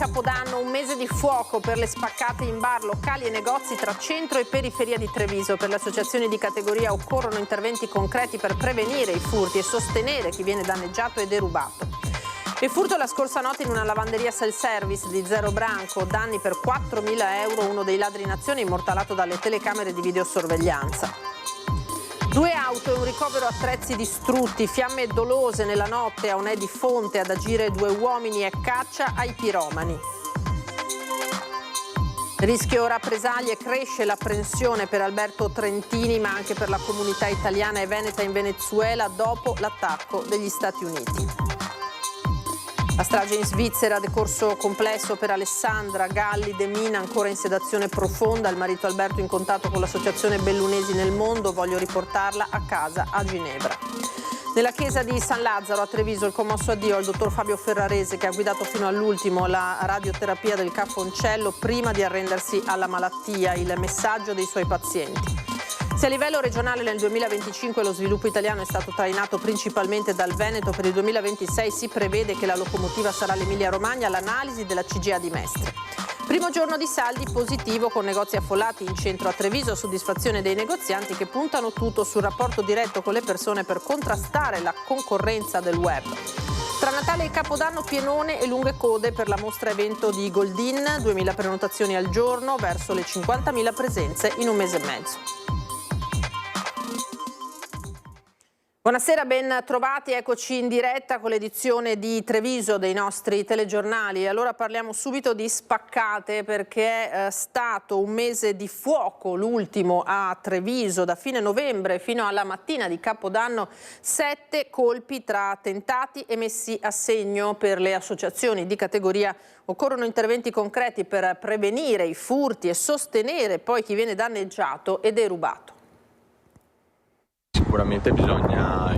Capodanno, un mese di fuoco per le spaccate in bar, locali e negozi tra centro e periferia di Treviso. Per le associazioni di categoria occorrono interventi concreti per prevenire i furti e sostenere chi viene danneggiato e derubato. Il furto la scorsa notte in una lavanderia self-service di Zero Branco, danni per 4.000 euro, uno dei ladri in azione immortalato dalle telecamere di videosorveglianza. 2 auto e un ricovero attrezzi distrutti, fiamme dolose nella notte a Onè di Fonte, ad agire 2 uomini e caccia ai piromani. Rischio rappresaglie, cresce l'apprensione per Alberto Trentini ma anche per la comunità italiana e veneta in Venezuela dopo l'attacco degli Stati Uniti. La strage in Svizzera, decorso complesso per Alessandra Galli de Mina, ancora in sedazione profonda. Il marito Alberto in contatto con l'associazione Bellunesi nel Mondo, voglio riportarla a casa a Ginevra. Nella chiesa di San Lazzaro a Treviso il commosso addio al dottor Fabio Ferrarese, che ha guidato fino all'ultimo la radioterapia del Cafoncello prima di arrendersi alla malattia, il messaggio dei suoi pazienti. Se a livello regionale nel 2025 lo sviluppo italiano è stato trainato principalmente dal Veneto, per il 2026 si prevede che la locomotiva sarà l'Emilia-Romagna, l'analisi della CGA di Mestre. Primo giorno di saldi positivo con negozi affollati in centro a Treviso, soddisfazione dei negozianti che puntano tutto sul rapporto diretto con le persone per contrastare la concorrenza del web. Tra Natale e Capodanno pienone e lunghe code per la mostra evento di Goldin, 2.000 prenotazioni al giorno verso le 50.000 presenze in un mese e mezzo. Buonasera, ben trovati, eccoci in diretta con l'edizione di Treviso dei nostri telegiornali. Allora parliamo subito di spaccate perché è stato un mese di fuoco, l'ultimo a Treviso, da fine novembre fino alla mattina di Capodanno, 7 colpi tra tentati e messi a segno. Per le associazioni di categoria occorrono interventi concreti per prevenire i furti e sostenere poi chi viene danneggiato e derubato. Sicuramente bisogna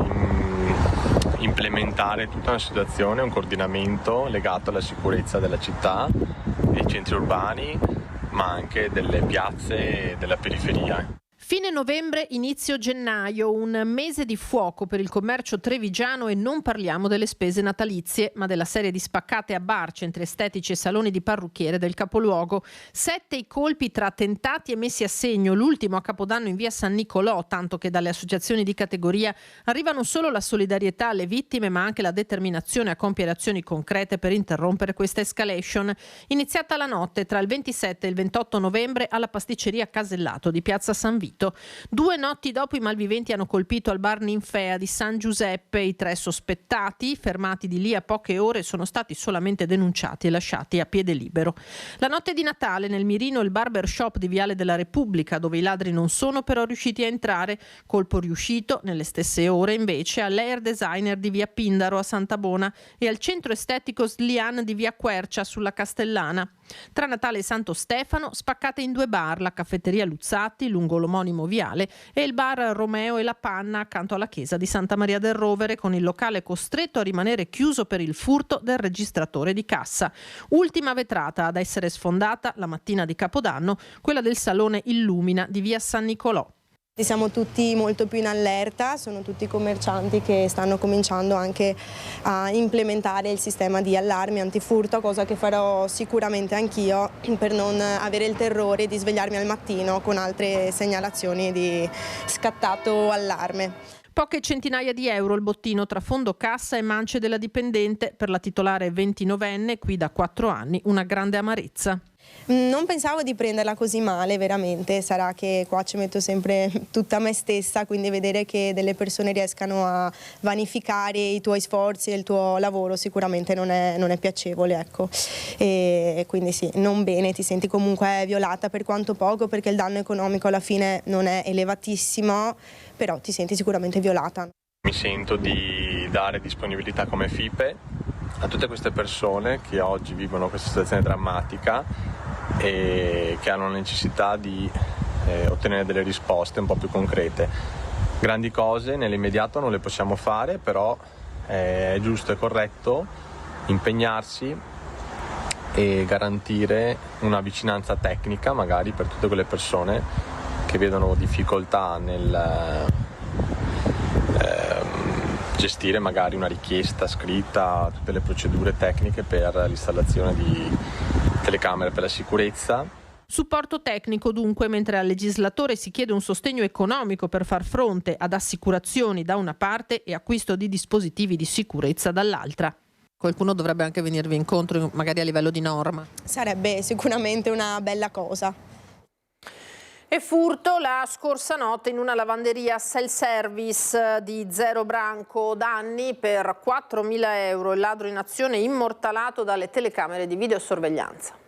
implementare tutta una situazione, un coordinamento legato alla sicurezza della città, dei centri urbani, ma anche delle piazze e della periferia. Fine novembre, inizio gennaio, un mese di fuoco per il commercio trevigiano e non parliamo delle spese natalizie, ma della serie di spaccate a bar, centri estetici e saloni di parrucchiere del capoluogo. 7 i colpi tra tentati e messi a segno, l'ultimo a Capodanno in via San Nicolò, tanto che dalle associazioni di categoria arriva non solo la solidarietà alle vittime, ma anche la determinazione a compiere azioni concrete per interrompere questa escalation. Iniziata la notte tra il 27 e il 28 novembre alla pasticceria Casellato di piazza San Vito. 2 notti dopo i malviventi hanno colpito al bar Ninfea di San Giuseppe. I 3 sospettati, fermati di lì a poche ore, sono stati solamente denunciati e lasciati a piede libero. La notte di Natale nel mirino il barbershop di Viale della Repubblica, dove i ladri non sono però riusciti a entrare. Colpo riuscito nelle stesse ore invece all'Air Designer di via Pindaro a Santabona e al centro estetico Slian di via Quercia sulla Castellana. Tra Natale e Santo Stefano spaccate in 2 bar, la caffetteria Luzzatti lungo l'omonimo viale e il bar Romeo e la Panna accanto alla chiesa di Santa Maria del Rovere, con il locale costretto a rimanere chiuso per il furto del registratore di cassa. Ultima vetrata ad essere sfondata la mattina di Capodanno, quella del salone Illumina di via San Nicolò. Siamo tutti molto più in allerta, sono tutti commercianti che stanno cominciando anche a implementare il sistema di allarmi antifurto, cosa che farò sicuramente anch'io per non avere il terrore di svegliarmi al mattino con altre segnalazioni di scattato allarme. Poche centinaia di euro il bottino tra fondo cassa e mance della dipendente per la titolare 29enne, qui da 4 anni, una grande amarezza. Non pensavo di prenderla così male, veramente. Sarà che qua ci metto sempre tutta me stessa, quindi vedere che delle persone riescano a vanificare i tuoi sforzi e il tuo lavoro sicuramente non è piacevole, ecco. E quindi sì, non bene, ti senti comunque violata per quanto poco, perché il danno economico alla fine non è elevatissimo, però ti senti sicuramente violata. Mi sento di dare disponibilità come FIPE a tutte queste persone che oggi vivono questa situazione drammatica e che hanno la necessità di ottenere delle risposte un po' più concrete. Grandi cose nell'immediato non le possiamo fare, però è giusto e corretto impegnarsi e garantire una vicinanza tecnica magari per tutte quelle persone che vedono difficoltà gestire magari una richiesta scritta, tutte le procedure tecniche per l'installazione di telecamere per la sicurezza. Supporto tecnico dunque, mentre al legislatore si chiede un sostegno economico per far fronte ad assicurazioni da una parte e acquisto di dispositivi di sicurezza dall'altra. Qualcuno dovrebbe anche venirvi incontro, magari a livello di norma. Sarebbe sicuramente una bella cosa. E furto la scorsa notte in una lavanderia self-service di Zero Branco, danni per 4.000 euro, il ladro in azione immortalato dalle telecamere di videosorveglianza.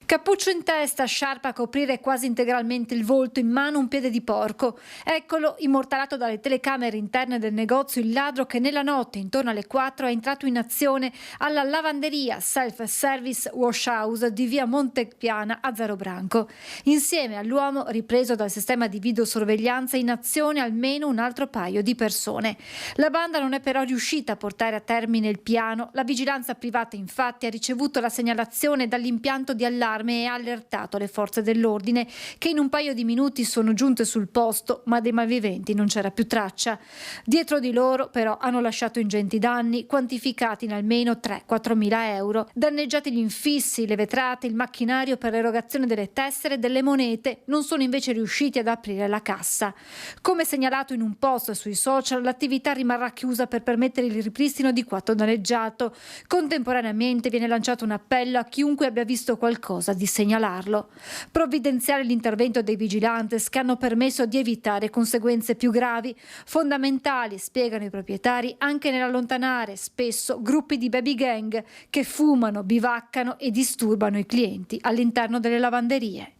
Cappuccio in testa, sciarpa a coprire quasi integralmente il volto, in mano un piede di porco. Eccolo, immortalato dalle telecamere interne del negozio, il ladro che nella notte, intorno alle 4, è entrato in azione alla lavanderia self-service wash house di via Montepiana a Zero Branco. Insieme all'uomo, ripreso dal sistema di videosorveglianza, in azione almeno un altro paio di persone. La banda non è però riuscita a portare a termine il piano. La vigilanza privata infatti ha ricevuto la segnalazione dall'impianto di allarme e ha allertato le forze dell'ordine, che in un paio di minuti sono giunte sul posto, ma dei malviventi non c'era più traccia. Dietro di loro però hanno lasciato ingenti danni, quantificati in almeno 3-4 mila euro. Danneggiati gli infissi, le vetrate, il macchinario per l'erogazione delle tessere e delle monete. Non sono invece riusciti ad aprire la cassa. Come segnalato in un post sui social, l'attività rimarrà chiusa per permettere il ripristino di quanto danneggiato. Contemporaneamente viene lanciato un appello a chiunque abbia visto qualcosa di segnalarlo. Provvidenziale l'intervento dei vigilantes, che hanno permesso di evitare conseguenze più gravi. Fondamentali, spiegano i proprietari, anche nell'allontanare spesso gruppi di baby gang che fumano, bivaccano e disturbano i clienti all'interno delle lavanderie.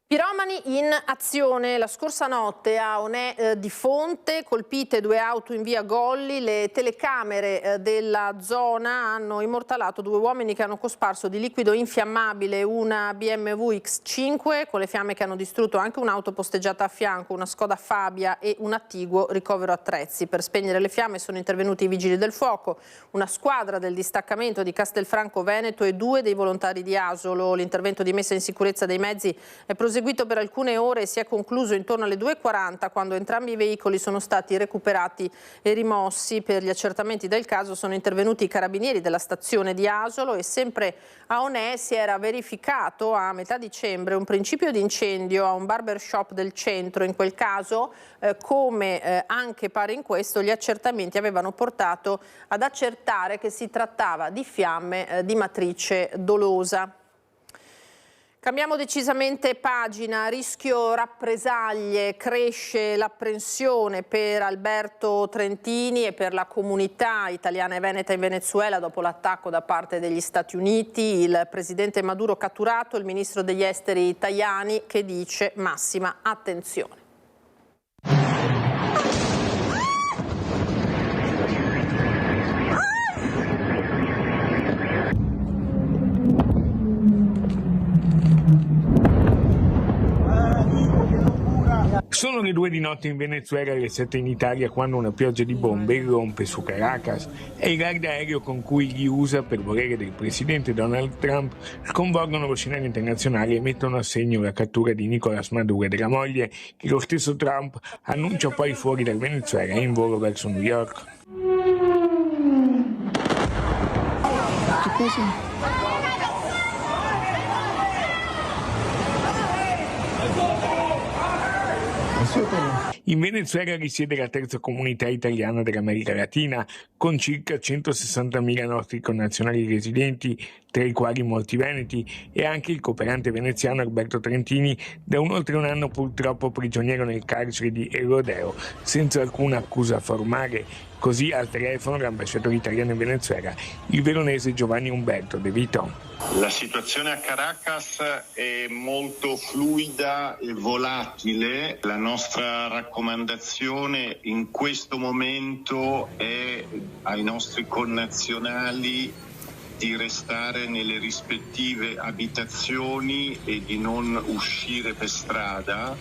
Piromani in azione. La scorsa notte a Onè di Fonte, colpite 2 auto in via Golli. Le telecamere della zona hanno immortalato 2 uomini che hanno cosparso di liquido infiammabile una BMW X5, con le fiamme che hanno distrutto anche un'auto posteggiata a fianco, una Skoda Fabia e un attiguo ricovero attrezzi. Per spegnere le fiamme sono intervenuti i vigili del fuoco, una squadra del distaccamento di Castelfranco Veneto e 2 dei volontari di Asolo. L'intervento di messa in sicurezza dei mezzi è proseguito per alcune ore e si è concluso intorno alle 2:40, quando entrambi i veicoli sono stati recuperati e rimossi. Per gli accertamenti del caso sono intervenuti i carabinieri della stazione di Asolo e sempre a Onè si era verificato a metà dicembre un principio di incendio a un barbershop del centro. In quel caso, come anche pare in questo, gli accertamenti avevano portato ad accertare che si trattava di fiamme di matrice dolosa. Cambiamo decisamente pagina. Rischio rappresaglie, cresce l'apprensione per Alberto Trentini e per la comunità italiana e veneta in Venezuela dopo l'attacco da parte degli Stati Uniti. Il presidente Maduro catturato, il ministro degli esteri Tajani che dice massima attenzione. Sono le 2 di notte in Venezuela e le 7 in Italia quando una pioggia di bombe irrompe su Caracas. È il raid aereo con cui gli USA, per volere del presidente Donald Trump, sconvolgono lo scenario internazionale e mettono a segno la cattura di Nicolás Maduro e della moglie, che lo stesso Trump annuncia poi fuori dal Venezuela e in volo verso New York. Che cosa? In Venezuela risiede la terza comunità italiana dell'America Latina, con circa 160.000 nostri connazionali residenti, tra i quali molti veneti, e anche il cooperante veneziano Alberto Trentini, da oltre un anno purtroppo prigioniero nel carcere di El Rodeo, senza alcuna accusa formale. Così al telefono l'ambasciatore italiano in Venezuela, il veronese Giovanni Umberto De Vito. La situazione a Caracas è molto fluida e volatile. La nostra raccomandazione in questo momento è ai nostri connazionali di restare nelle rispettive abitazioni e di non uscire per strada.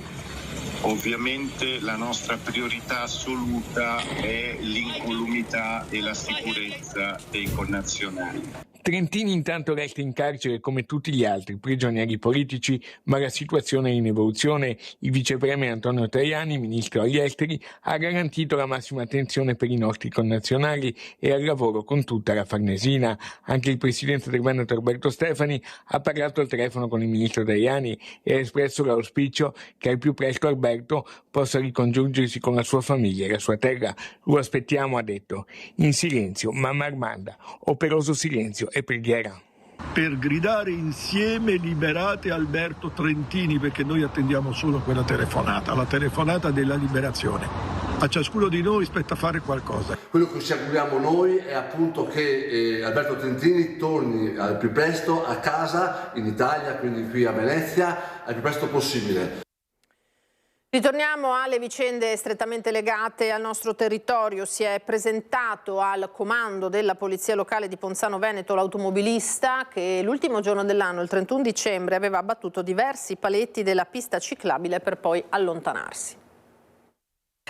Ovviamente la nostra priorità assoluta è l'incolumità e la sicurezza dei connazionali. Trentini intanto resta in carcere come tutti gli altri prigionieri politici, ma la situazione è in evoluzione. Il vice premier Antonio Tajani, ministro agli esteri, ha garantito la massima attenzione per i nostri connazionali e al lavoro con tutta la Farnesina. Anche il presidente del Veneto Alberto Stefani ha parlato al telefono con il ministro Tajani e ha espresso l'auspicio che al più presto Alberto possa ricongiungersi con la sua famiglia e la sua terra. Lo aspettiamo, ha detto. In silenzio, mamma Armanda, operoso silenzio e preghiera. Per gridare insieme liberate Alberto Trentini, perché noi attendiamo solo quella telefonata, la telefonata della liberazione. A ciascuno di noi spetta fare qualcosa. Quello che ci auguriamo noi è appunto che Alberto Trentini torni al più presto a casa in Italia, quindi qui a Venezia, al più presto possibile. Ritorniamo alle vicende strettamente legate al nostro territorio. Si è presentato al comando della Polizia Locale di Ponzano Veneto l'automobilista che l'ultimo giorno dell'anno, il 31 dicembre, aveva abbattuto diversi paletti della pista ciclabile per poi allontanarsi.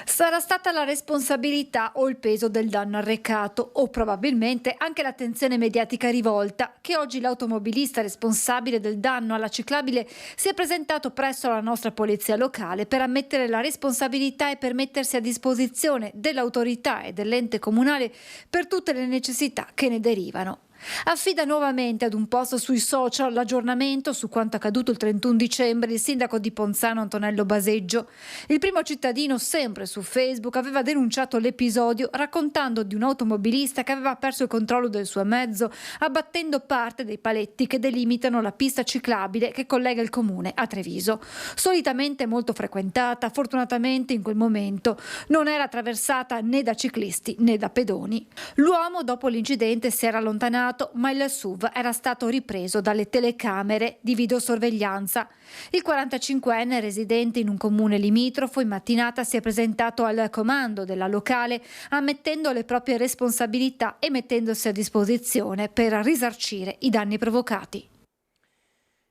Sarà stata la responsabilità o il peso del danno arrecato o probabilmente anche l'attenzione mediatica rivolta che oggi l'automobilista responsabile del danno alla ciclabile si è presentato presso la nostra polizia locale per ammettere la responsabilità e per mettersi a disposizione dell'autorità e dell'ente comunale per tutte le necessità che ne derivano. Affida nuovamente ad un post sui social l'aggiornamento su quanto accaduto il 31 dicembre il sindaco di Ponzano Antonello Baseggio. Il primo cittadino, sempre su Facebook, aveva denunciato l'episodio raccontando di un automobilista che aveva perso il controllo del suo mezzo abbattendo parte dei paletti che delimitano la pista ciclabile che collega il comune a Treviso. Solitamente molto frequentata, fortunatamente in quel momento non era attraversata né da ciclisti né da pedoni. L'uomo dopo l'incidente si era allontanato, ma il SUV era stato ripreso dalle telecamere di videosorveglianza. Il 45enne, residente in un comune limitrofo, in mattinata si è presentato al comando della locale ammettendo le proprie responsabilità e mettendosi a disposizione per risarcire i danni provocati.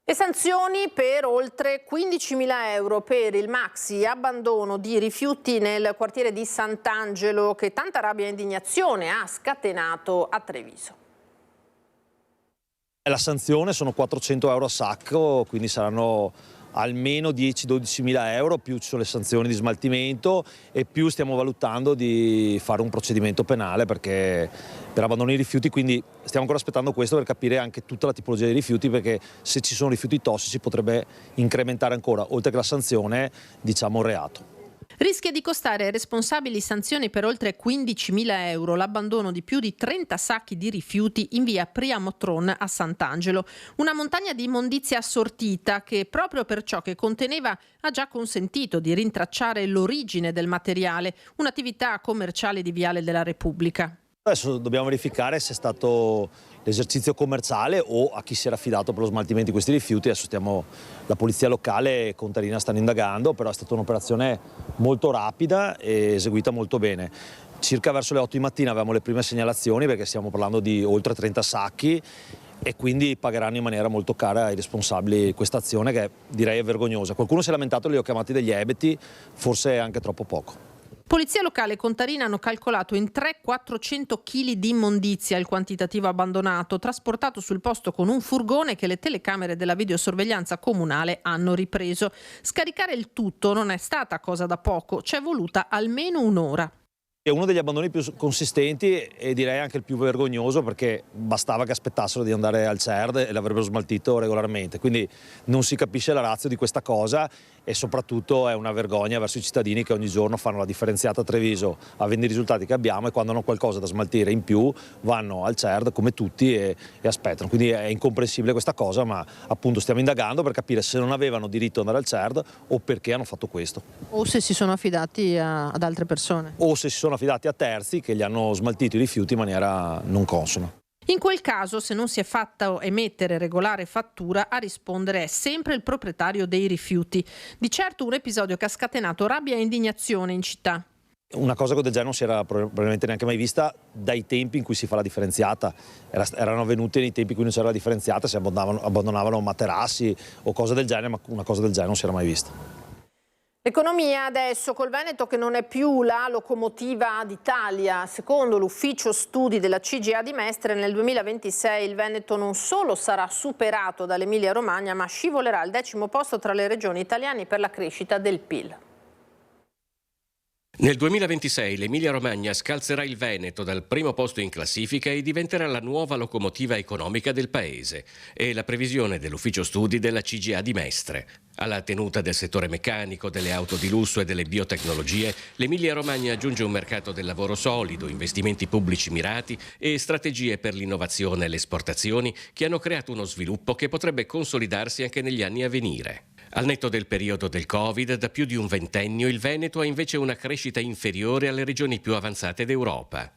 E sanzioni per oltre 15.000 euro per il maxi abbandono di rifiuti nel quartiere di Sant'Angelo che tanta rabbia e indignazione ha scatenato a Treviso. La sanzione sono 400 euro a sacco, quindi saranno almeno 10-12.000 euro, più ci sono le sanzioni di smaltimento e più stiamo valutando di fare un procedimento penale per abbandono di rifiuti, quindi stiamo ancora aspettando questo per capire anche tutta la tipologia di rifiuti, perché se ci sono rifiuti tossici potrebbe incrementare ancora, oltre che la sanzione, diciamo il reato. Rischia di costare ai responsabili sanzioni per oltre 15.000 euro l'abbandono di più di 30 sacchi di rifiuti in via Priamotron a Sant'Angelo, una montagna di immondizia assortita che proprio per ciò che conteneva ha già consentito di rintracciare l'origine del materiale, un'attività commerciale di Viale della Repubblica. Adesso dobbiamo verificare se è stato l'esercizio commerciale o a chi si era affidato per lo smaltimento di questi rifiuti. Adesso la polizia locale e Contarina stanno indagando, però è stata un'operazione molto rapida e eseguita molto bene. Circa verso le 8 di mattina avevamo le prime segnalazioni, perché stiamo parlando di oltre 30 sacchi e quindi pagheranno in maniera molto cara ai responsabili questa azione che direi è vergognosa. Qualcuno si è lamentato, li ho chiamati degli ebeti, forse è anche troppo poco. Polizia locale e Contarina hanno calcolato in 300-400 kg di immondizia il quantitativo abbandonato, trasportato sul posto con un furgone che le telecamere della videosorveglianza comunale hanno ripreso. Scaricare il tutto non è stata cosa da poco, ci è voluta almeno un'ora. È uno degli abbandoni più consistenti e direi anche il più vergognoso, perché bastava che aspettassero di andare al CERD e l'avrebbero smaltito regolarmente, quindi non si capisce la ratio di questa cosa e soprattutto è una vergogna verso i cittadini che ogni giorno fanno la differenziata a Treviso avendo i risultati che abbiamo, e quando hanno qualcosa da smaltire in più vanno al CERD come tutti e aspettano, quindi è incomprensibile questa cosa, ma appunto stiamo indagando per capire se non avevano diritto ad andare al CERD o perché hanno fatto questo. O se si sono affidati ad altre persone. O se si sono affidati a terzi che gli hanno smaltito i rifiuti in maniera non consona. In quel caso, se non si è fatta emettere regolare fattura, a rispondere è sempre il proprietario dei rifiuti. Di certo un episodio che ha scatenato rabbia e indignazione in città. Una cosa del genere non si era probabilmente neanche mai vista dai tempi in cui si fa la differenziata. Erano avvenute nei tempi in cui non c'era la differenziata, si abbandonavano materassi o cose del genere, ma una cosa del genere non si era mai vista. L'economia adesso col Veneto che non è più la locomotiva d'Italia. Secondo l'ufficio studi della CGIA di Mestre, nel 2026 il Veneto non solo sarà superato dall'Emilia Romagna, ma scivolerà al 10° posto tra le regioni italiane per la crescita del PIL. Nel 2026 l'Emilia Romagna scalzerà il Veneto dal primo posto in classifica e diventerà la nuova locomotiva economica del paese. È la previsione dell'ufficio studi della CGIA di Mestre. Alla tenuta del settore meccanico, delle auto di lusso e delle biotecnologie, l'Emilia Romagna aggiunge un mercato del lavoro solido, investimenti pubblici mirati e strategie per l'innovazione e le esportazioni che hanno creato uno sviluppo che potrebbe consolidarsi anche negli anni a venire. Al netto del periodo del Covid, da più di un ventennio, il Veneto ha invece una crescita inferiore alle regioni più avanzate d'Europa.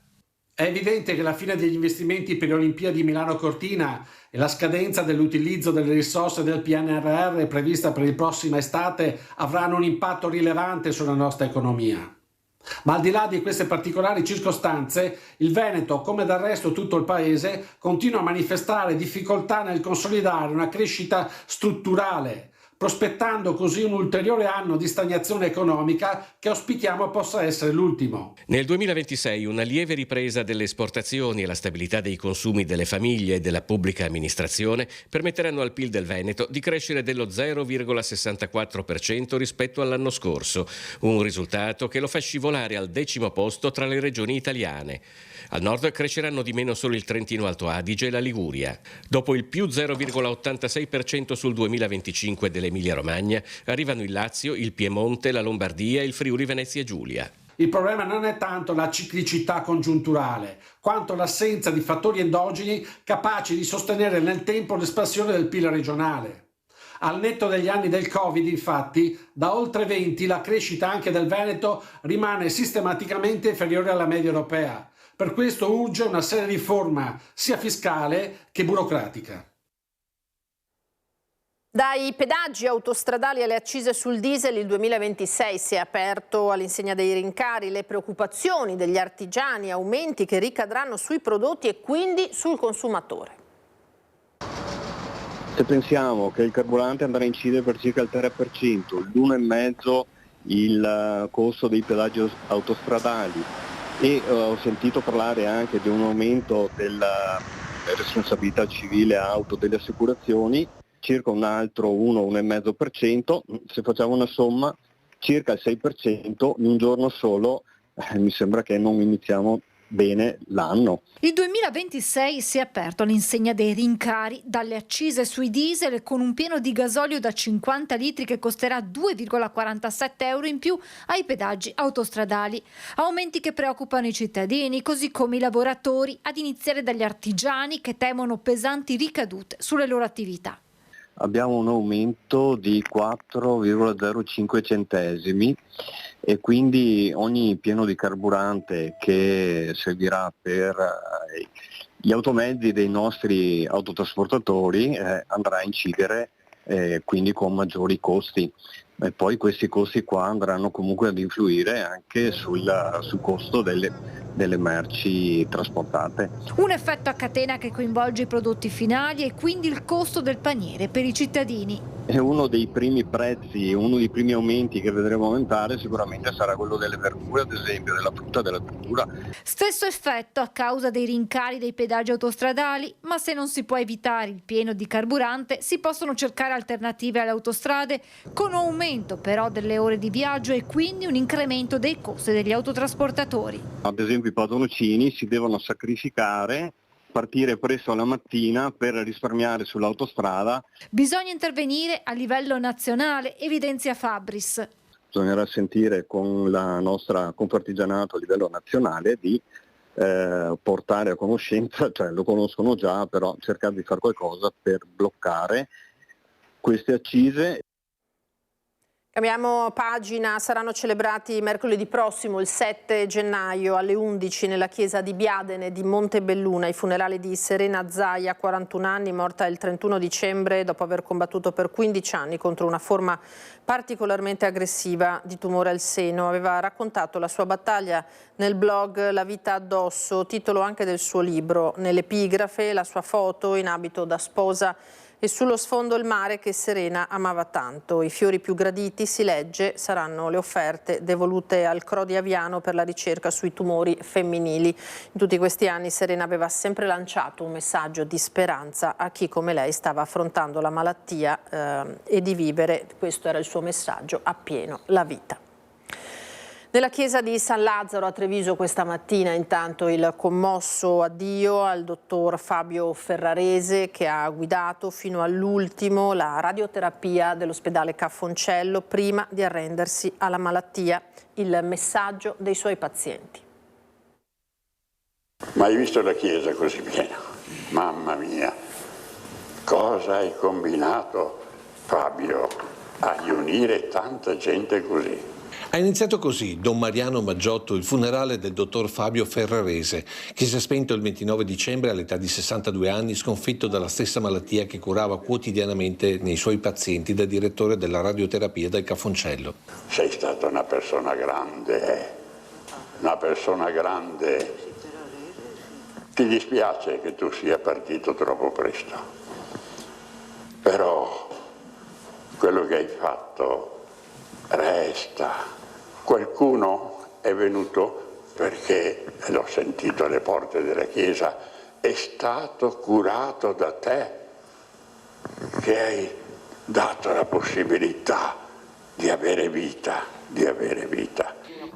È evidente che la fine degli investimenti per le Olimpiadi Milano-Cortina e la scadenza dell'utilizzo delle risorse del PNRR prevista per la prossima estate avranno un impatto rilevante sulla nostra economia. Ma al di là di queste particolari circostanze, il Veneto, come del resto tutto il paese, continua a manifestare difficoltà nel consolidare una crescita strutturale, prospettando così un ulteriore anno di stagnazione economica che auspichiamo possa essere l'ultimo. Nel 2026 una lieve ripresa delle esportazioni e la stabilità dei consumi delle famiglie e della pubblica amministrazione permetteranno al PIL del Veneto di crescere dello 0,64% rispetto all'anno scorso, un risultato che lo fa scivolare al 10° posto tra le regioni italiane. Al nord cresceranno di meno solo il Trentino Alto Adige e la Liguria. Dopo il più 0,86% sul 2025 dell'Emilia Romagna, arrivano il Lazio, il Piemonte, la Lombardia e il Friuli Venezia Giulia. Il problema non è tanto la ciclicità congiunturale, quanto l'assenza di fattori endogeni capaci di sostenere nel tempo l'espansione del PIL regionale. Al netto degli anni del Covid, infatti, da oltre 20 la crescita anche del Veneto rimane sistematicamente inferiore alla media europea. Per questo urge una seria riforma sia fiscale che burocratica. Dai pedaggi autostradali alle accise sul diesel, il 2026 si è aperto all'insegna dei rincari, le preoccupazioni degli artigiani, aumenti che ricadranno sui prodotti e quindi sul consumatore. Se pensiamo che il carburante andrà a incidere per circa il 3%, l'1,5% il costo dei pedaggi autostradali e ho sentito parlare anche di un aumento della responsabilità civile auto delle assicurazioni, circa un altro 1-1,5%, se facciamo una somma circa il 6% in un giorno solo, mi sembra che non iniziamo bene l'anno. Il 2026 si è aperto all'insegna dei rincari, dalle accise sui diesel con un pieno di gasolio da 50 litri che costerà 2,47 euro in più ai pedaggi autostradali. Aumenti che preoccupano i cittadini, così come i lavoratori, ad iniziare dagli artigiani che temono pesanti ricadute sulle loro attività. Abbiamo un aumento di 4,05 centesimi e quindi ogni pieno di carburante che servirà per gli automezzi dei nostri autotrasportatori andrà a incidere quindi con maggiori costi. E poi questi costi qua andranno comunque ad influire anche sul costo delle merci trasportate. Un effetto a catena che coinvolge i prodotti finali e quindi il costo del paniere per i cittadini. E uno dei primi prezzi, uno dei primi aumenti che vedremo aumentare sicuramente sarà quello delle verdure, ad esempio, della frutta e della verdura. Stesso effetto a causa dei rincari dei pedaggi autostradali, ma se non si può evitare il pieno di carburante si possono cercare alternative alle autostrade con un aumento però delle ore di viaggio e quindi un incremento dei costi degli autotrasportatori. Ad esempio i padronocini si devono sacrificare, partire presto alla mattina per risparmiare sull'autostrada. Bisogna intervenire a livello nazionale, evidenzia Fabris. Bisognerà sentire con il nostro Confartigianato a livello nazionale di portare a conoscenza, cioè lo conoscono già, però cercare di fare qualcosa per bloccare queste accise. Cambiamo pagina, saranno celebrati mercoledì prossimo, il 7 gennaio alle 11 nella chiesa di Biadene di Montebelluna i funerali di Serena Zaia, 41 anni, morta il 31 dicembre dopo aver combattuto per 15 anni contro una forma particolarmente aggressiva di tumore al seno. Aveva raccontato la sua battaglia nel blog La vita addosso, titolo anche del suo libro. Nell'epigrafe la sua foto in abito da sposa E sullo sfondo il mare che Serena amava tanto. I fiori più graditi, si legge, saranno le offerte devolute al CRO di Aviano per la ricerca sui tumori femminili. In tutti questi anni Serena aveva sempre lanciato un messaggio di speranza a chi come lei stava affrontando la malattia e di vivere, questo era il suo messaggio, appieno la vita. Nella chiesa di San Lazzaro a Treviso questa mattina intanto il commosso addio al dottor Fabio Ferrarese, che ha guidato fino all'ultimo la radioterapia dell'ospedale Ca' Foncello prima di arrendersi alla malattia. Il messaggio dei suoi pazienti. Mai visto la chiesa così piena? Mamma mia, cosa hai combinato, Fabio, a riunire tanta gente così? Ha iniziato così Don Mariano Maggiotto, il funerale del dottor Fabio Ferrarese, che si è spento il 29 dicembre all'età di 62 anni, sconfitto dalla stessa malattia che curava quotidianamente nei suoi pazienti da direttore della radioterapia del Ca' Foncello. Sei stata una persona grande, una persona grande. Ti dispiace che tu sia partito troppo presto, però quello che hai fatto resta. Qualcuno è venuto perché, l'ho sentito alle porte della chiesa, è stato curato da te, che hai dato la possibilità di avere vita,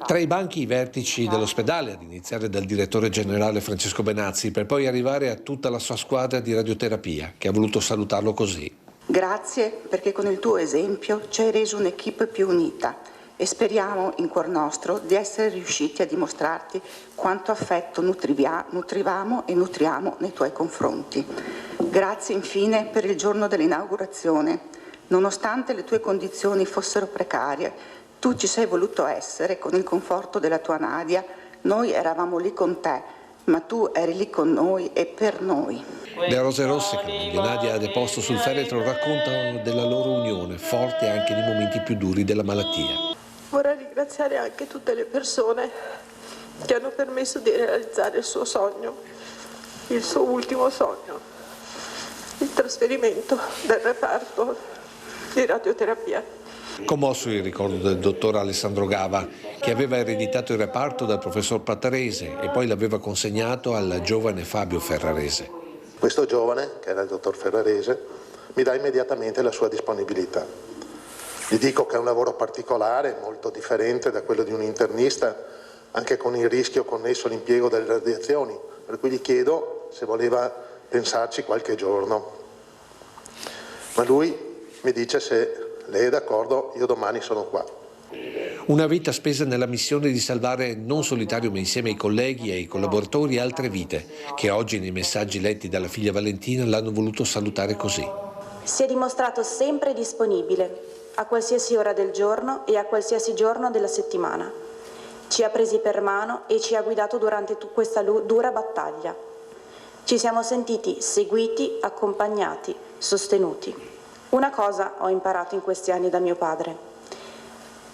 Tra i banchi i vertici dell'ospedale, ad iniziare dal direttore generale Francesco Benazzi, per poi arrivare a tutta la sua squadra di radioterapia, che ha voluto salutarlo così. Grazie perché con il tuo esempio ci hai reso un'equipe più unita. E speriamo in cuor nostro di essere riusciti a dimostrarti quanto affetto nutrivamo e nutriamo nei tuoi confronti. Grazie infine per il giorno dell'inaugurazione. Nonostante le tue condizioni fossero precarie, tu ci sei voluto essere con il conforto della tua Nadia. Noi eravamo lì con te, ma tu eri lì con noi e per noi. Le rose rosse che moglie Nadia ha deposto sul feretro raccontano della loro unione, forte anche nei momenti più duri della malattia. Vorrei ringraziare anche tutte le persone che hanno permesso di realizzare il suo sogno, il suo ultimo sogno, il trasferimento del reparto di radioterapia. Commosso il ricordo del dottor Alessandro Gava, che aveva ereditato il reparto dal professor Pattarese e poi l'aveva consegnato al giovane Fabio Ferrarese. Questo giovane, che era il dottor Ferrarese, mi dà immediatamente la sua disponibilità. Gli dico che è un lavoro particolare, molto differente da quello di un internista, anche con il rischio connesso all'impiego delle radiazioni, per cui gli chiedo se voleva pensarci qualche giorno. Ma lui mi dice: se lei è d'accordo, io domani sono qua. Una vita spesa nella missione di salvare non solitario ma insieme ai colleghi e ai collaboratori altre vite, che oggi nei messaggi letti dalla figlia Valentina l'hanno voluto salutare così. Si è dimostrato sempre disponibile, a qualsiasi ora del giorno e a qualsiasi giorno della settimana. Ci ha presi per mano e ci ha guidato durante questa dura battaglia. Ci siamo sentiti seguiti, accompagnati, sostenuti. Una cosa ho imparato in questi anni da mio padre.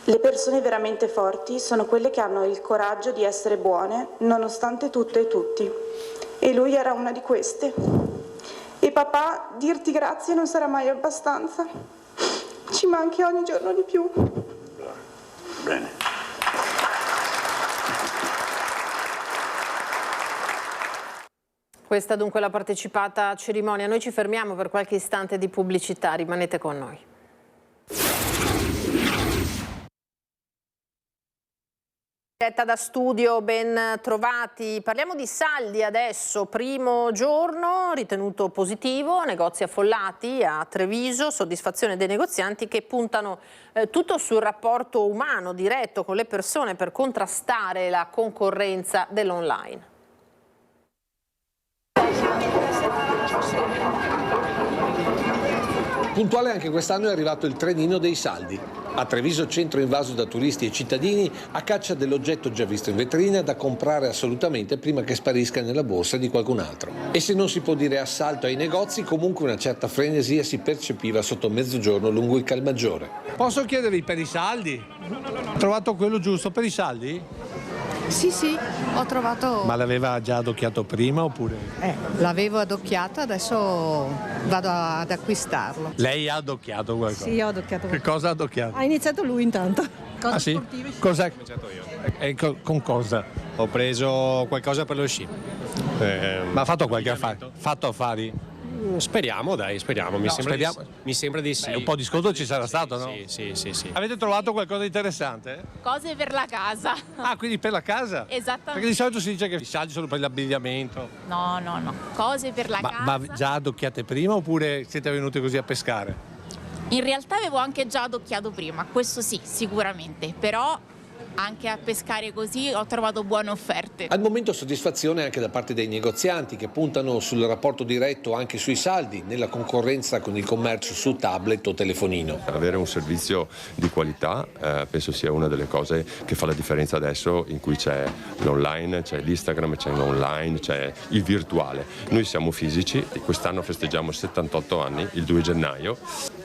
Le persone veramente forti sono quelle che hanno il coraggio di essere buone nonostante tutto e tutti. E lui era una di queste. E papà, dirti grazie non sarà mai abbastanza. Ci manchi ogni giorno di più. Bene. Questa dunque la partecipata cerimonia. Noi ci fermiamo per qualche istante di pubblicità, rimanete con noi. Diretta da studio, ben trovati. Parliamo di saldi adesso, primo giorno ritenuto positivo, negozi affollati a Treviso, soddisfazione dei negozianti che puntano tutto sul rapporto umano diretto con le persone per contrastare la concorrenza dell'online. Puntuale anche quest'anno è arrivato il trenino dei saldi. A Treviso, centro invaso da turisti e cittadini, a caccia dell'oggetto già visto in vetrina da comprare assolutamente prima che sparisca nella borsa di qualcun altro. E se non si può dire assalto ai negozi, comunque una certa frenesia si percepiva sotto mezzogiorno lungo il Calmaggiore. Posso chiedervi per i saldi? Ho trovato quello giusto per i saldi? Sì, ho trovato... Ma l'aveva già adocchiato prima oppure? L'avevo adocchiato, adesso vado ad acquistarlo. Lei ha adocchiato qualcosa? Sì, ho adocchiato. Che cosa ha adocchiato? Ha iniziato lui intanto. Ah sì? Cos'è? Ho cominciato io. E con cosa? Ho preso qualcosa per lo sci. Ma ha fatto qualche affare? Fatto affari? Speriamo, mi sembra di sì. Un po' di sconto ci sarà stato, no? Sì. Avete trovato qualcosa di interessante? Cose per la casa. Ah, quindi per la casa? Esattamente. Perché di solito si dice che i saldi sono per l'abbigliamento. No. Cose per la casa. Ma già adocchiate prima oppure siete venuti così a pescare? In realtà avevo anche già adocchiato prima, questo sì, sicuramente. Però anche a pescare così ho trovato buone offerte. Al momento soddisfazione anche da parte dei negozianti che puntano sul rapporto diretto anche sui saldi nella concorrenza con il commercio su tablet o telefonino. Avere un servizio di qualità penso sia una delle cose che fa la differenza adesso, in cui c'è l'online, c'è l'Instagram, c'è l'online, c'è il virtuale. Noi siamo fisici e quest'anno festeggiamo 78 anni, il 2 gennaio.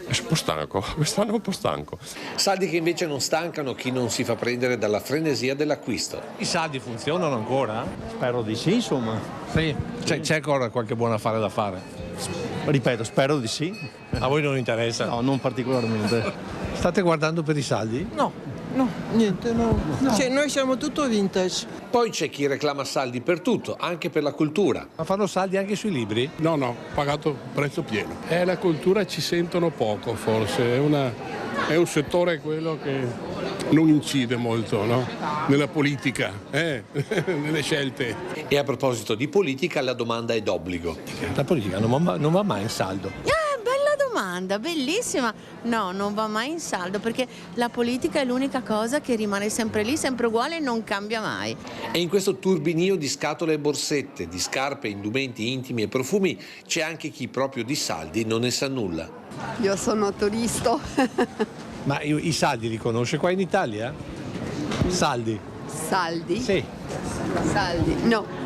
È un po' stanco, quest'anno è un po' stanco. Saldi che invece non stancano chi non si fa prendere dalla frenesia dell'acquisto. I saldi funzionano ancora? Spero di sì, insomma. Sì, c'è ancora qualche buon affare da fare? Ripeto, spero di sì. A voi non interessa? No, non particolarmente. State guardando per i saldi? No, niente, no. Cioè, noi siamo tutto vintage. Poi c'è chi reclama saldi per tutto, anche per la cultura. Ma fanno saldi anche sui libri? No, pagato prezzo pieno. La cultura ci sentono poco forse, è un settore quello che non incide molto, no? Nella politica, nelle scelte. E a proposito di politica la domanda è d'obbligo. La politica non va mai in saldo. Bella domanda, bellissima. No, non va mai in saldo perché la politica è l'unica cosa che rimane sempre lì, sempre uguale e non cambia mai. E in questo turbinio di scatole e borsette, di scarpe, indumenti intimi e profumi c'è anche chi proprio di saldi non ne sa nulla. Io sono turista. Ma i saldi li conosce qua in Italia? Saldi? Saldi? Sì. Saldi, no.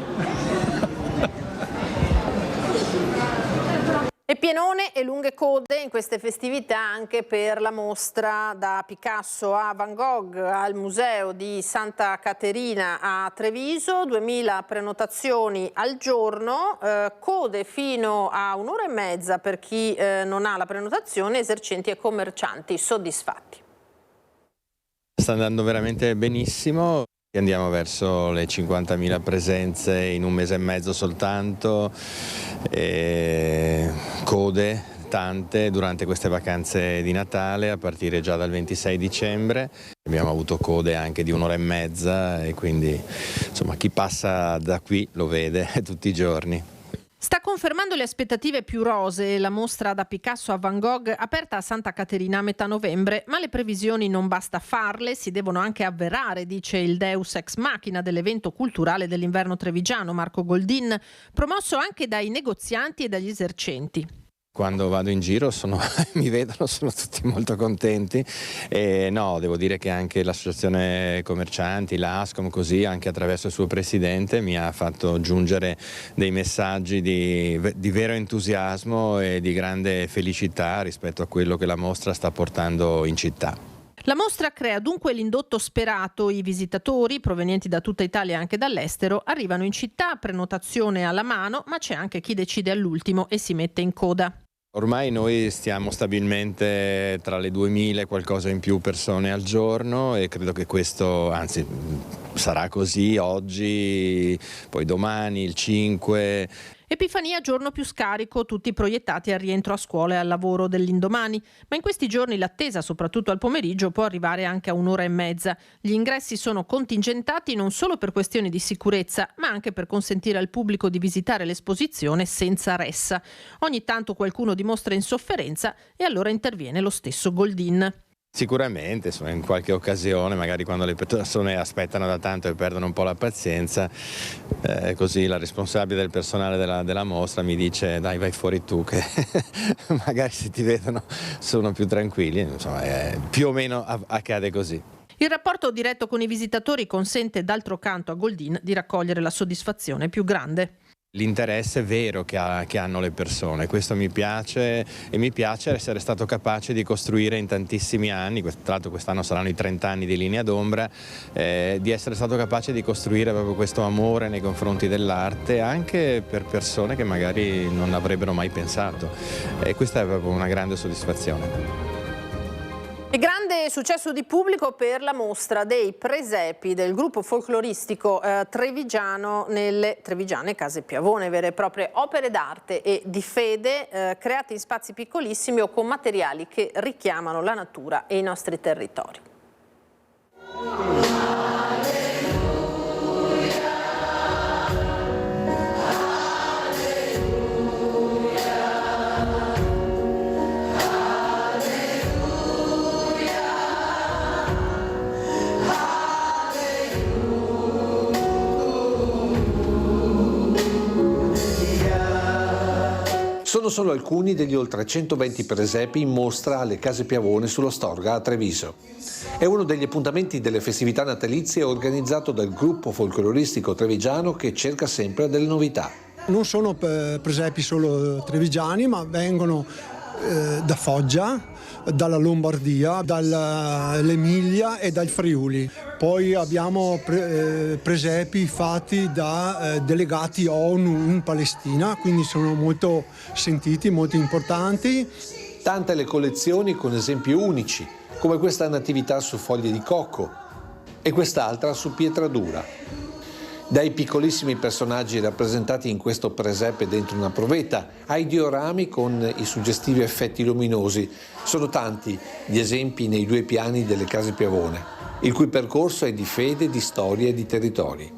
E pienone e lunghe code in queste festività anche per la mostra da Picasso a Van Gogh al Museo di Santa Caterina a Treviso, 2000 prenotazioni al giorno, code fino a un'ora e mezza per chi non ha la prenotazione, esercenti e commercianti soddisfatti. Sta andando veramente benissimo. Andiamo verso le 50.000 presenze in un mese e mezzo soltanto, code tante durante queste vacanze di Natale a partire già dal 26 dicembre. Abbiamo avuto code anche di un'ora e mezza e quindi insomma chi passa da qui lo vede tutti i giorni. Sta confermando le aspettative più rosee la mostra da Picasso a Van Gogh aperta a Santa Caterina a metà novembre, ma le previsioni non basta farle, si devono anche avverare, dice il Deus ex machina dell'evento culturale dell'inverno trevigiano, Marco Goldin, promosso anche dai negozianti e dagli esercenti. Quando vado in giro mi vedono, sono tutti molto contenti e no, devo dire che anche l'associazione commercianti, l'ASCOM, così anche attraverso il suo presidente mi ha fatto giungere dei messaggi di vero entusiasmo e di grande felicità rispetto a quello che la mostra sta portando in città. La mostra crea dunque l'indotto sperato, i visitatori provenienti da tutta Italia e anche dall'estero arrivano in città, prenotazione alla mano, ma c'è anche chi decide all'ultimo e si mette in coda. Ormai noi stiamo stabilmente tra le 2000 e qualcosa in più persone al giorno e credo che questo, anzi sarà così oggi, poi domani, il 5. Epifania, giorno più scarico, tutti proiettati al rientro a scuola e al lavoro dell'indomani, ma in questi giorni l'attesa, soprattutto al pomeriggio, può arrivare anche a un'ora e mezza. Gli ingressi sono contingentati non solo per questioni di sicurezza, ma anche per consentire al pubblico di visitare l'esposizione senza ressa. Ogni tanto qualcuno dimostra insofferenza e allora interviene lo stesso Goldin. Sicuramente, insomma, in qualche occasione, magari quando le persone aspettano da tanto e perdono un po' la pazienza, così la responsabile del personale della mostra mi dice dai vai fuori tu che magari se ti vedono sono più tranquilli, insomma, più o meno accade così. Il rapporto diretto con i visitatori consente d'altro canto a Goldin di raccogliere la soddisfazione più grande. l'interesse vero che hanno le persone. Questo mi piace, e mi piace essere stato capace di costruire in tantissimi anni, tra l'altro quest'anno saranno i 30 anni di Linea d'Ombra, di essere stato capace di costruire proprio questo amore nei confronti dell'arte anche per persone che magari non avrebbero mai pensato, e questa è proprio una grande soddisfazione. E grande successo di pubblico per la mostra dei presepi del gruppo folcloristico trevigiano nelle trevigiane Case Piavone, vere e proprie opere d'arte e di fede create in spazi piccolissimi o con materiali che richiamano la natura e i nostri territori. Sono solo alcuni degli oltre 120 presepi in mostra alle Case Piavone sullo Storga a Treviso. È uno degli appuntamenti delle festività natalizie organizzato dal gruppo folcloristico trevigiano che cerca sempre delle novità. Non sono presepi solo trevigiani, ma vengono da Foggia, dalla Lombardia, dall'Emilia e dal Friuli. Poi abbiamo presepi fatti da delegati ONU in Palestina, quindi sono molto sentiti, molto importanti. Tante le collezioni con esempi unici, come questa natività su foglie di cocco e quest'altra su pietra dura. Dai piccolissimi personaggi rappresentati in questo presepe dentro una provetta, ai diorami con i suggestivi effetti luminosi. Sono tanti gli esempi nei due piani delle Case Piavone, il cui percorso è di fede, di storia e di territori.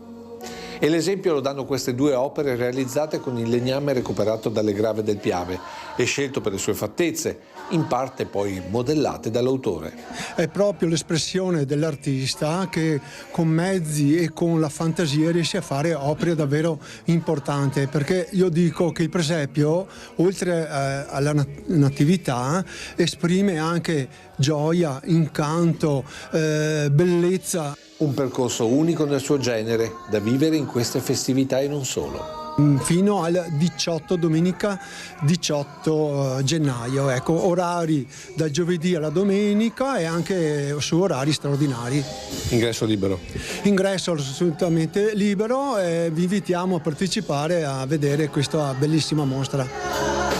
E l'esempio lo danno queste due opere realizzate con il legname recuperato dalle grave del Piave e scelto per le sue fattezze, in parte poi modellate dall'autore. È proprio l'espressione dell'artista che con mezzi e con la fantasia riesce a fare opere davvero importanti, perché io dico che il presepio, oltre alla natività, esprime anche gioia, incanto, bellezza. Un percorso unico nel suo genere, da vivere in queste festività e non solo. Fino al domenica 18 gennaio, ecco, orari dal giovedì alla domenica e anche su orari straordinari. Ingresso libero? Ingresso assolutamente libero, e vi invitiamo a partecipare a vedere questa bellissima mostra.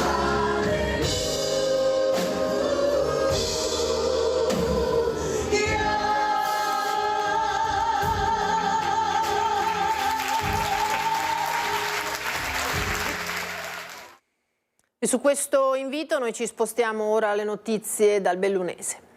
E su questo invito noi ci spostiamo ora alle notizie dal Bellunese.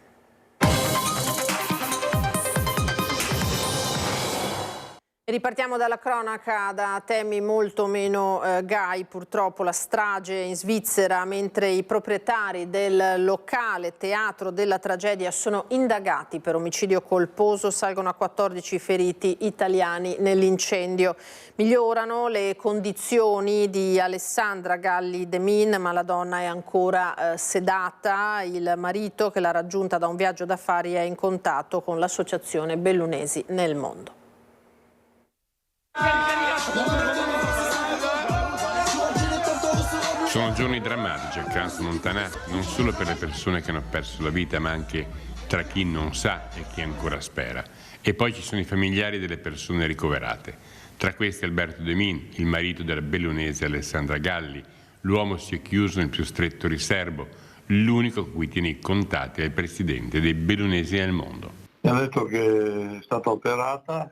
E ripartiamo dalla cronaca, da temi molto meno gai, purtroppo la strage in Svizzera, mentre i proprietari del locale teatro della tragedia sono indagati per omicidio colposo, salgono a 14 feriti italiani nell'incendio. Migliorano le condizioni di Alessandra Galli Demin, ma la donna è ancora sedata. Il marito, che l'ha raggiunta da un viaggio d'affari, è in contatto con l'associazione Bellunesi nel Mondo. Sono giorni drammatici a Crans Montana, non solo per le persone che hanno perso la vita, ma anche tra chi non sa e chi ancora spera. E poi ci sono i familiari delle persone ricoverate. Tra questi Alberto Demin, il marito della bellunese Alessandra Galli. L'uomo si è chiuso nel più stretto riservo. L'unico con cui tiene i contatti è il presidente dei bellunesi nel mondo. Mi ha detto che è stata operata.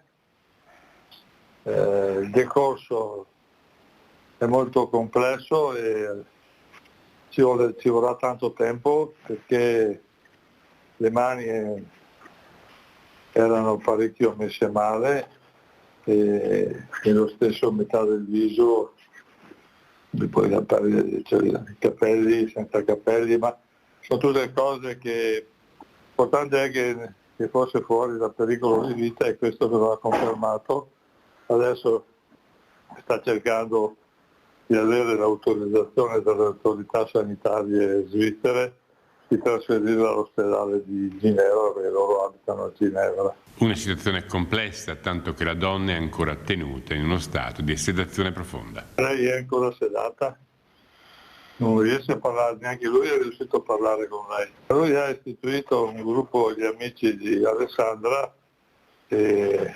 Il decorso è molto complesso e ci vorrà tanto tempo, perché le mani erano parecchio messe male e nello stesso metà del viso, poi i capelli, senza capelli, ma sono tutte cose che l'importante è che fosse fuori da pericolo di vita, e questo me lo ha confermato. Adesso sta cercando di avere l'autorizzazione dalle autorità sanitarie svizzere di trasferire all'ospedale di Ginevra, perché loro abitano a Ginevra. Una situazione complessa, tanto che la donna è ancora tenuta in uno stato di sedazione profonda. Lei è ancora sedata? Non riesce a parlare, neanche lui è riuscito a parlare con lei. Lui ha istituito un gruppo di amici di Alessandra e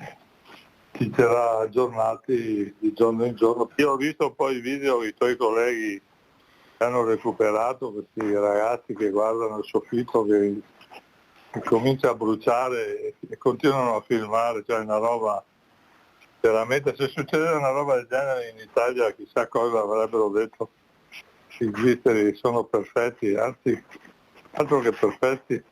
ci terrà aggiornati di giorno in giorno. Io ho visto poi i video che i tuoi colleghi hanno recuperato, questi ragazzi che guardano il soffitto che comincia a bruciare e continuano a filmare, cioè una roba veramente, se succedeva una roba del genere in Italia chissà cosa avrebbero detto. I svizzeri sono perfetti, anzi altro che perfetti.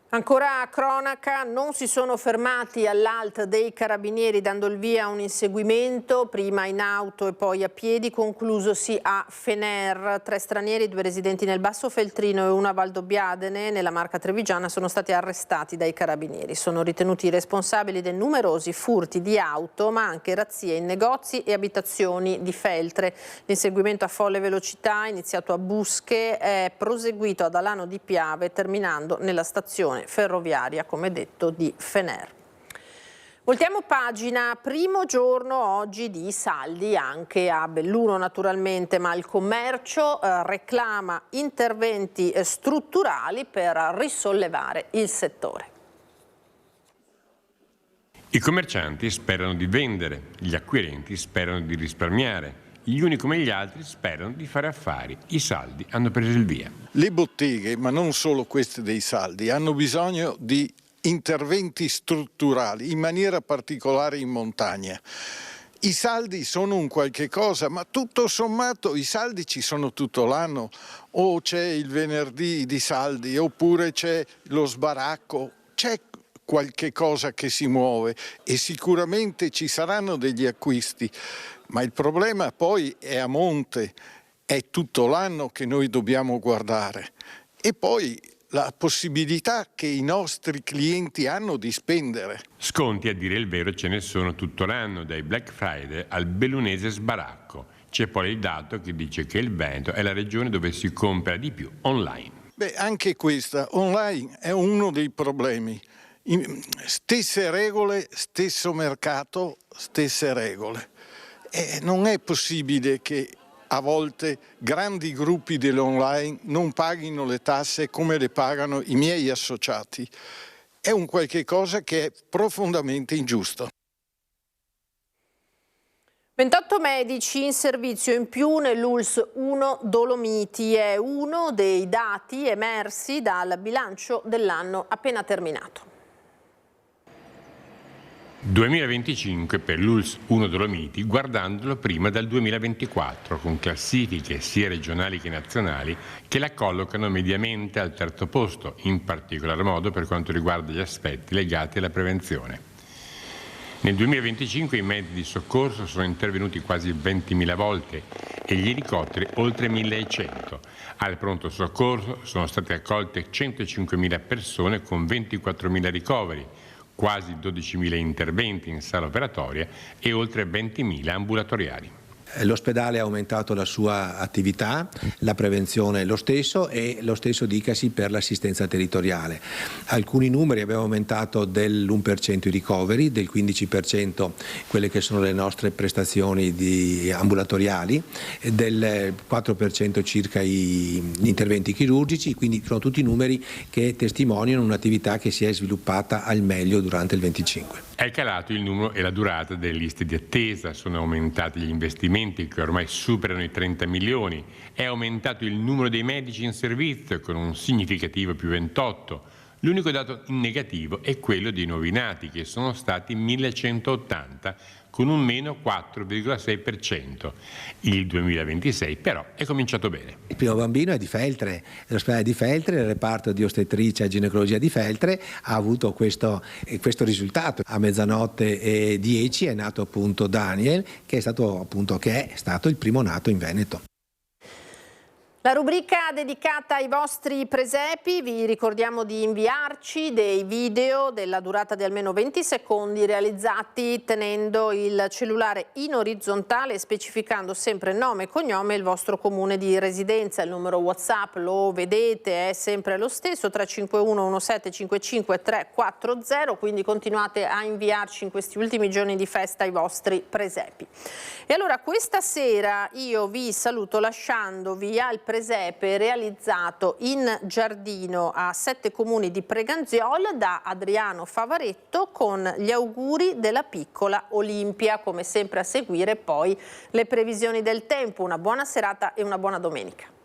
Ancora cronaca, non si sono fermati all'ALT dei carabinieri dando il via a un inseguimento, prima in auto e poi a piedi, conclusosi a Fener. 3 stranieri, 2 residenti nel Basso Feltrino e 1 a Valdobbiadene, nella Marca Trevigiana, sono stati arrestati dai carabinieri. Sono ritenuti responsabili dei numerosi furti di auto, ma anche razzie in negozi e abitazioni di Feltre. L'inseguimento a folle velocità, iniziato a Busche, è proseguito ad Alano di Piave, terminando nella stazione ferroviaria, come detto, di Fener. Voltiamo pagina, primo giorno oggi di saldi anche a Belluno naturalmente, ma il commercio reclama interventi strutturali per risollevare il settore. I commercianti sperano di vendere, gli acquirenti sperano di risparmiare. Gli uni come gli altri sperano di fare affari. I saldi hanno preso il via. Le botteghe, ma non solo queste dei saldi, hanno bisogno di interventi strutturali, in maniera particolare in montagna. I saldi sono un qualche cosa, ma tutto sommato i saldi ci sono tutto l'anno. O c'è il venerdì di saldi, oppure c'è lo sbaracco, c'è qualche cosa che si muove e sicuramente ci saranno degli acquisti. Ma il problema poi è a monte, è tutto l'anno che noi dobbiamo guardare. E poi la possibilità che i nostri clienti hanno di spendere. Sconti, a dire il vero, ce ne sono tutto l'anno, dai Black Friday al bellunese sbaracco. C'è poi il dato che dice che il Veneto è la regione dove si compra di più online. Beh, anche questa, online, è uno dei problemi. Stesse regole, stesso mercato, stesse regole. Non è possibile che a volte grandi gruppi dell'online non paghino le tasse come le pagano i miei associati. È un qualche cosa che è profondamente ingiusto. 28 medici in servizio in più nell'ULSS 1 Dolomiti è uno dei dati emersi dal bilancio dell'anno appena terminato. 2025 per l'ULSS 1 Dolomiti, guardandolo prima dal 2024, con classifiche sia regionali che nazionali che la collocano mediamente al terzo posto, in particolar modo per quanto riguarda gli aspetti legati alla prevenzione. Nel 2025 i mezzi di soccorso sono intervenuti quasi 20.000 volte e gli elicotteri oltre 1.100. Al pronto soccorso sono state accolte 105.000 persone con 24.000 ricoveri, quasi 12.000 interventi in sala operatoria e oltre 20.000 ambulatoriali. L'ospedale ha aumentato la sua attività, la prevenzione lo stesso e lo stesso dicasi per l'assistenza territoriale. Alcuni numeri abbiamo aumentato dell'1% i ricoveri, del 15% quelle che sono le nostre prestazioni ambulatoriali, del 4% circa gli interventi chirurgici, quindi sono tutti numeri che testimoniano un'attività che si è sviluppata al meglio durante il 25. È calato il numero e la durata delle liste di attesa, sono aumentati gli investimenti che ormai superano i 30 milioni, è aumentato il numero dei medici in servizio con un significativo più 28. L'unico dato in negativo è quello dei nuovi nati, che sono stati 1.180, con un meno 4,6%. Il 2026 però è cominciato bene. Il primo bambino è di Feltre, l'ospedale di Feltre, il reparto di ostetricia e ginecologia di Feltre ha avuto questo risultato. A 00:10 è nato appunto Daniel, che è stato il primo nato in Veneto. La rubrica dedicata ai vostri presepi, vi ricordiamo di inviarci dei video della durata di almeno 20 secondi realizzati tenendo il cellulare in orizzontale e specificando sempre nome e cognome e il vostro comune di residenza. Il numero WhatsApp, lo vedete, è sempre lo stesso, 351 1755 340, quindi continuate a inviarci in questi ultimi giorni di festa i vostri presepi. E allora questa sera io vi saluto lasciandovi al presepe realizzato in giardino a 7 comuni di Preganziol da Adriano Favaretto con gli auguri della piccola Olimpia, come sempre a seguire poi le previsioni del tempo. Una buona serata e una buona domenica.